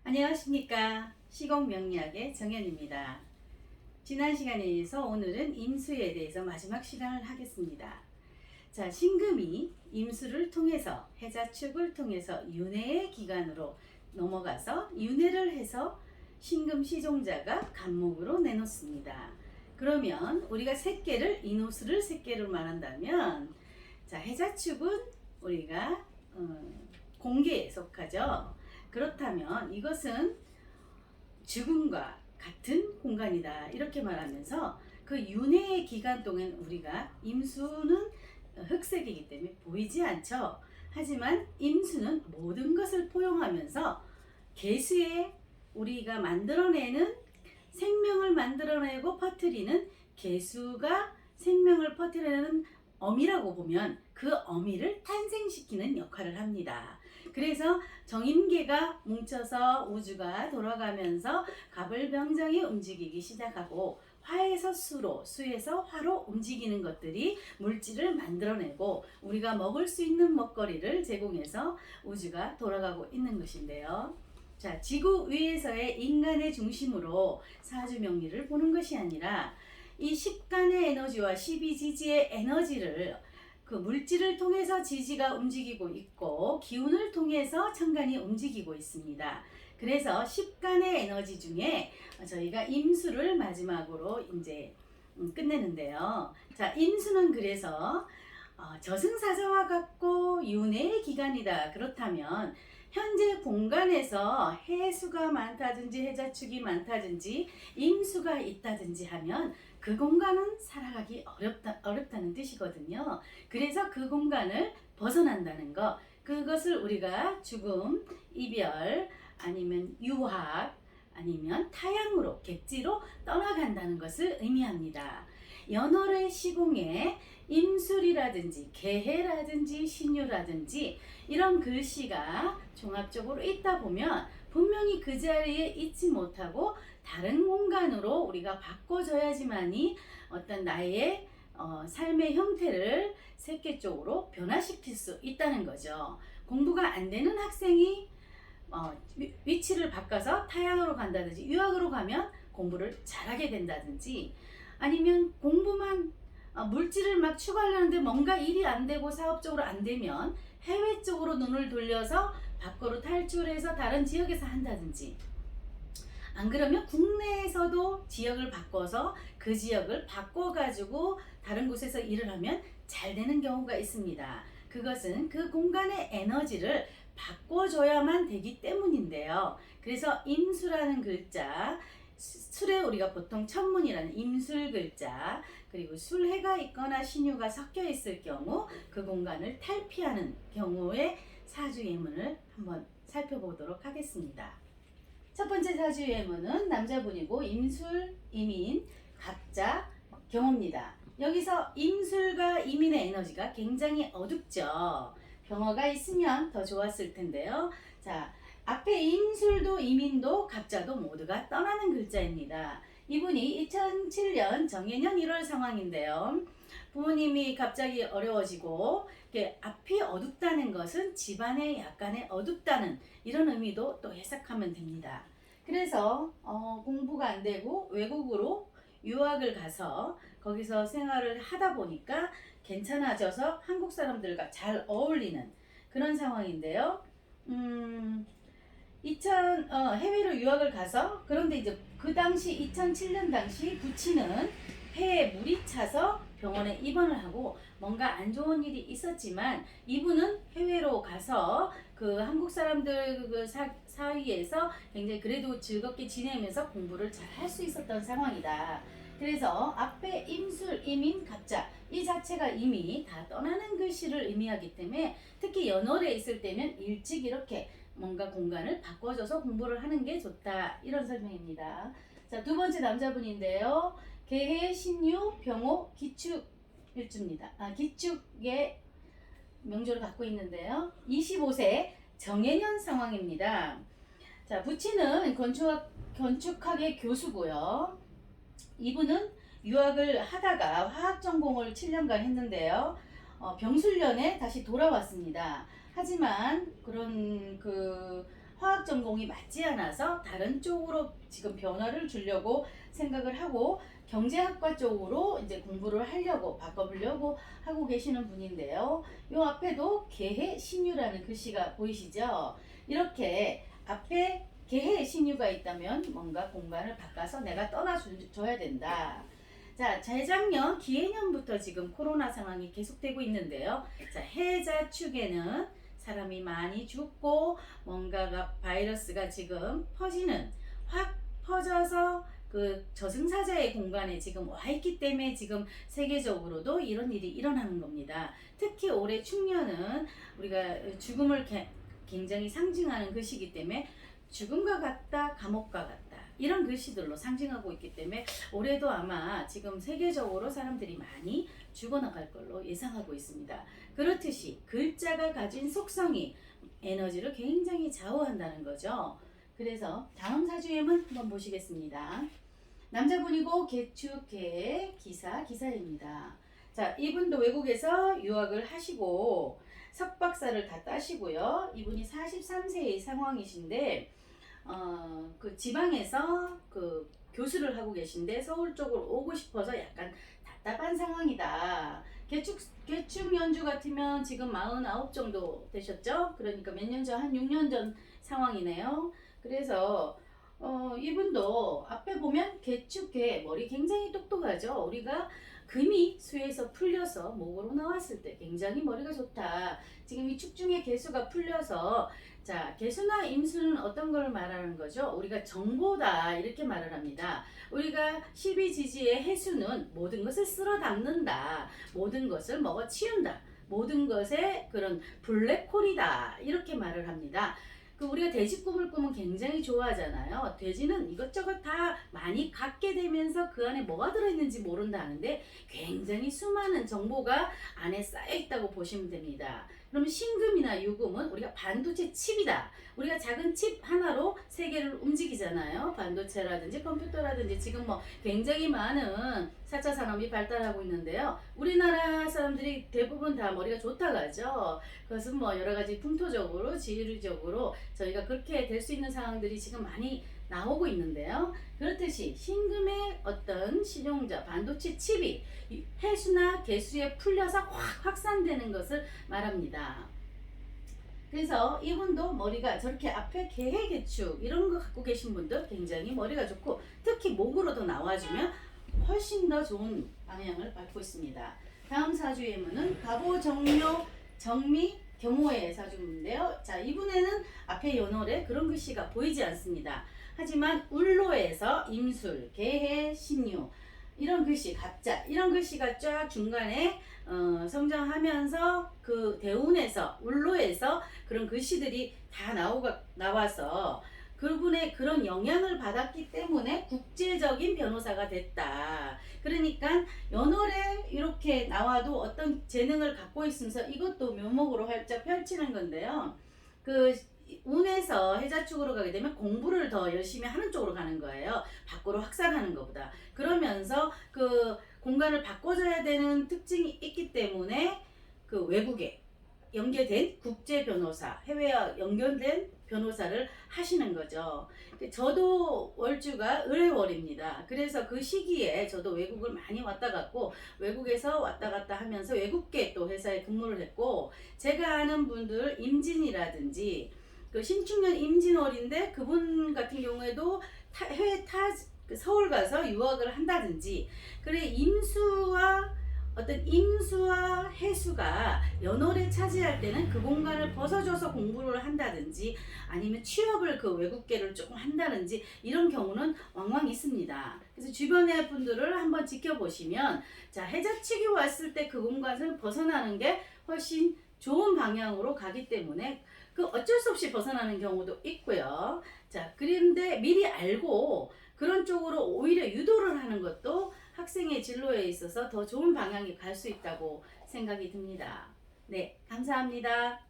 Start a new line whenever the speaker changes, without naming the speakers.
안녕하십니까. 시공명리학의 정연입니다. 지난 시간에 이어서 오늘은 임수에 대해서 마지막 시간을 하겠습니다. 자, 신금이 임수를 통해서 해자축을 통해서 윤회의 기간으로 넘어가서 윤회를 해서 신금 시종자가 간목으로 내놓습니다. 그러면 우리가 새끼를 인호수를 새끼로 말한다면 자, 해자축은 우리가 공계에 속하죠. 그렇다면 이것은 죽음과 같은 공간이다 이렇게 말하면서 그 윤회의 기간 동안 우리가 임수는 흑색이기 때문에 보이지 않죠. 하지만 임수는 모든 것을 포용하면서 계수에 우리가 만들어내는 생명을 만들어내고 퍼뜨리는 계수가 생명을 퍼뜨리는 어미라고 보면 그 어미를 탄생시키는 역할을 합니다. 그래서 정임계가 뭉쳐서 우주가 돌아가면서 갑을병정이 움직이기 시작하고 화에서 수로, 수에서 화로 움직이는 것들이 물질을 만들어내고 우리가 먹을 수 있는 먹거리를 제공해서 우주가 돌아가고 있는 것인데요. 자, 지구 위에서의 인간의 중심으로 사주명리를 보는 것이 아니라 이 10간의 에너지와 12지지의 에너지를 그 물질을 통해서 지지가 움직이고 있고 기운을 통해서 천간이 움직이고 있습니다. 그래서 10간의 에너지 중에 저희가 임수를 마지막으로 이제 끝내는데요. 자, 임수는 그래서 저승사자와 같고 윤회의 기간이다. 그렇다면 현재 공간에서 해수가 많다든지 해자축이 많다든지 임수가 있다든지 하면 그 공간은 살아가기 어렵다는 뜻이거든요. 그래서 그 공간을 벗어난다는 것, 그것을 우리가 죽음, 이별, 아니면 유학, 아니면 타향으로, 객지로 떠나간다는 것을 의미합니다. 연월의 시공에 임술이라든지 개해라든지 신유라든지 이런 글씨가 종합적으로 있다 보면 분명히 그 자리에 있지 못하고 다른 공간으로 우리가 바꿔줘야지만이 어떤 나의 삶의 형태를 새끼 쪽으로 변화시킬 수 있다는 거죠. 공부가 안 되는 학생이 위치를 바꿔서 타향으로 간다든지 유학으로 가면 공부를 잘하게 된다든지 아니면 공부만 물질을 막 추구하려는데 뭔가 일이 안 되고 사업적으로 안 되면 해외 쪽으로 눈을 돌려서 밖으로 탈출해서 다른 지역에서 한다든지 안 그러면 국내에서도 지역을 바꿔서 그 지역을 바꿔가지고 다른 곳에서 일을 하면 잘 되는 경우가 있습니다. 그것은 그 공간의 에너지를 바꿔줘야만 되기 때문인데요. 그래서 임수라는 글자, 술에 우리가 보통 천문이라는 임술 글자, 그리고 술해가 있거나 신유가 섞여 있을 경우 그 공간을 탈피하는 경우의 사주 예문을 한번 살펴보도록 하겠습니다. 첫 번째 사주 예문은 남자분이고 임술, 이민, 갑자, 경호입니다. 여기서 임술과 이민의 에너지가 굉장히 어둡죠. 병화가 있으면 더 좋았을 텐데요. 자, 앞에 임술도 이민도 갑자도 모두가 떠나는 글자입니다. 이분이 2007년 정해년 1월 상황인데요. 부모님이 갑자기 어려워지고 앞이 어둡다는 것은 집안에 약간의 어둡다는 이런 의미도 또 해석하면 됩니다. 그래서 공부가 안 되고 외국으로 유학을 가서 거기서 생활을 하다 보니까 괜찮아져서 한국 사람들과 잘 어울리는 그런 상황인데요. 해외로 유학을 가서 그런데 이제 그 당시 2007년 당시 부친은 폐에 물이 차서 병원에 입원을 하고 뭔가 안 좋은 일이 있었지만 이분은 해외로 가서 그 한국 사람들 그 사이에서 굉장히 그래도 즐겁게 지내면서 공부를 잘 할 수 있었던 상황이다. 그래서 앞에 임술, 이민, 갑자 이 자체가 이미 다 떠나는 글씨를 의미하기 때문에 특히 연월에 있을 때면 일찍 이렇게 뭔가 공간을 바꿔줘서 공부를 하는 게 좋다 이런 설명입니다. 자, 두 번째 남자분인데요. 개해, 신유, 병호, 기축 일주입니다. 기축의 명조를 갖고 있는데요. 25세 정해년 상황입니다. 자, 부친은 건축학의 교수고요. 이분은 유학을 하다가 화학 전공을 7년간 했는데요. 병술년에 다시 돌아왔습니다. 하지만 그런 화학 전공이 맞지 않아서 다른 쪽으로 지금 변화를 주려고 생각을 하고 경제학과 쪽으로 이제 공부를 하려고 바꿔보려고 하고 계시는 분인데요. 요 앞에도 개해 신유라는 글씨가 보이시죠? 이렇게 앞에 개해 신유가 있다면 뭔가 공간을 바꿔서 내가 떠나줘야 된다. 자, 재작년 기해년부터 지금 코로나 상황이 계속되고 있는데요. 자, 해자 축에는 사람이 많이 죽고 뭔가가 바이러스가 지금 확 퍼져서 그 저승사자의 공간에 지금 와 있기 때문에 지금 세계적으로도 이런 일이 일어나는 겁니다. 특히 올해 축년은 우리가 죽음을 굉장히 상징하는 것이기 때문에 죽음과 같다, 감옥과 같다. 이런 글씨들로 상징하고 있기 때문에 올해도 아마 지금 세계적으로 사람들이 많이 죽어나갈 걸로 예상하고 있습니다. 그렇듯이 글자가 가진 속성이 에너지를 굉장히 좌우한다는 거죠. 그래서 다음 사주임은 한번 보시겠습니다. 남자분이고 개축개 기사입니다. 자, 이분도 외국에서 유학을 하시고 석박사를 다 따시고요. 이분이 43세의 상황이신데 그 지방에서 그 교수를 하고 계신데 서울 쪽으로 오고 싶어서 약간 답답한 상황이다. 개축 연주 같으면 지금 49 정도 되셨죠? 그러니까 몇 년 전, 한 6년 전 상황이네요. 그래서 이분도 앞에 보면 개축개 머리 굉장히 똑똑하죠. 우리가 금이 수에서 풀려서 목으로 나왔을 때 굉장히 머리가 좋다. 지금 이 축 중에 개수가 풀려서 자, 개수나 임수는 어떤 걸 말하는 거죠? 우리가 정보다 이렇게 말을 합니다. 우리가 12지지의 해수는 모든 것을 쓸어 담는다. 모든 것을 먹어 치운다. 모든 것의 그런 블랙홀이다. 이렇게 말을 합니다. 그 우리가 돼지 꿈을 꾸면 굉장히 좋아하잖아요. 돼지는 이것저것 다 많이 갖게 되면서 그 안에 뭐가 들어있는지 모른다 하는데 굉장히 수많은 정보가 안에 쌓여 있다고 보시면 됩니다. 그러면 신금이나 유금은 우리가 반도체 칩이다. 우리가 작은 칩 하나로 세계를 움직이잖아요. 반도체라든지 컴퓨터라든지 지금 뭐 굉장히 많은 4차 산업이 발달하고 있는데요. 우리나라 사람들이 대부분 다 머리가 좋다고 하죠. 그것은 뭐 여러 가지 풍토적으로 지리적으로 저희가 그렇게 될 수 있는 상황들이 지금 많이 나오고 있는데요. 그렇듯이 신금의 어떤 실용자 반도체 칩이 해수나 개수에 풀려서 확 확산되는 것을 말합니다. 그래서 이분도 머리가 저렇게 앞에 개해개축 이런 거 갖고 계신 분들 굉장히 머리가 좋고 특히 목으로도 나와주면 훨씬 더 좋은 방향을 밟고 있습니다. 다음 사주예문은 갑오정묘 정미 경호의 사주인데요. 자, 이분에는 앞에 연월에 그런 글씨가 보이지 않습니다. 하지만 울로에서 임술, 개해, 신유 이런 글씨, 갑자 이런 글씨가 쫙 중간에 성장하면서 그 대운에서 울로에서 그런 글씨들이 다 나와서 그분의 그런 영향을 받았기 때문에 국제적인 변호사가 됐다. 그러니까 연월에 이렇게 나와도 어떤 재능을 갖고 있으면서 이것도 묘목으로 활짝 펼치는 건데요. 그 운에서 해자축으로 가게 되면 공부를 더 열심히 하는 쪽으로 가는 거예요. 밖으로 확산하는 것보다. 그러면서 그 공간을 바꿔줘야 되는 특징이 있기 때문에 그 외국에 연계된 국제 변호사, 해외와 연결된 변호사를 하시는 거죠. 저도 월주가 을해월입니다. 그래서 그 시기에 저도 외국을 많이 왔다 갔고 외국에서 왔다 갔다 하면서 외국계 또 회사에 근무를 했고 제가 아는 분들 임진이라든지 그 신축년 임진월인데 그분 같은 경우에도 해외 서울 가서 유학을 한다든지 그래 임수와 해수가 연월에 차지할 때는 그 공간을 벗어줘서 공부를 한다든지 아니면 취업을 그 외국계를 조금 한다든지 이런 경우는 왕왕 있습니다. 그래서 주변의 분들을 한번 지켜보시면 자 해자축이 왔을 때 그 공간을 벗어나는 게 훨씬 좋은 방향으로 가기 때문에 그 어쩔 수 없이 벗어나는 경우도 있고요. 자 그런데 미리 알고 그런 쪽으로 오히려 유도를 하는 것도 학생의 진로에 있어서 더 좋은 방향이 갈 수 있다고 생각이 듭니다. 네, 감사합니다.